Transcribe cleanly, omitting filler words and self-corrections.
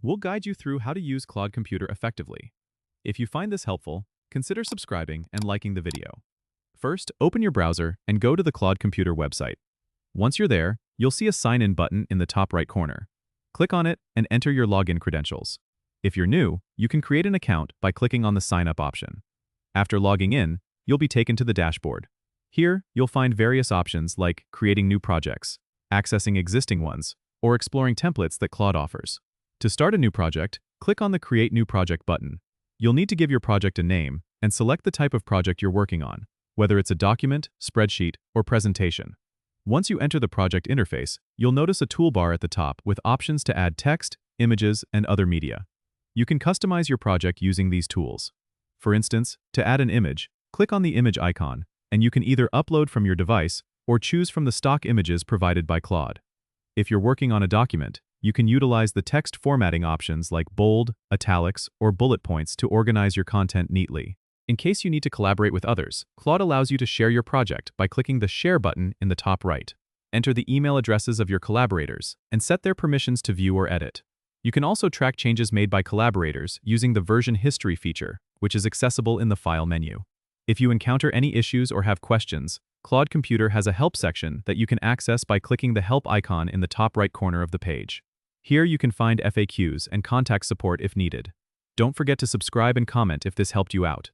We'll guide you through how to use Claude Computer effectively. If you find this helpful, consider subscribing and liking the video. First, open your browser and go to the Claude Computer website. Once you're there, you'll see a sign-in button in the top right corner. Click on it and enter your login credentials. If you're new, you can create an account by clicking on the Sign Up option. After logging in, you'll be taken to the dashboard. Here, you'll find various options like creating new projects, accessing existing ones, or exploring templates that Claude offers. To start a new project, click on the Create New Project button. You'll need to give your project a name and select the type of project you're working on, whether it's a document, spreadsheet, or presentation. Once you enter the project interface, you'll notice a toolbar at the top with options to add text, images, and other media. You can customize your project using these tools. For instance, to add an image, click on the image icon, and you can either upload from your device or choose from the stock images provided by Claude. If you're working on a document, you can utilize the text formatting options like bold, italics, or bullet points to organize your content neatly. In case you need to collaborate with others, Claude allows you to share your project by clicking the Share button in the top right. Enter the email addresses of your collaborators and set their permissions to view or edit. You can also track changes made by collaborators using the version history feature, which is accessible in the File menu. If you encounter any issues or have questions, Claude Computer has a help section that you can access by clicking the Help icon in the top right corner of the page. Here you can find FAQs and contact support if needed. Don't forget to subscribe and comment if this helped you out.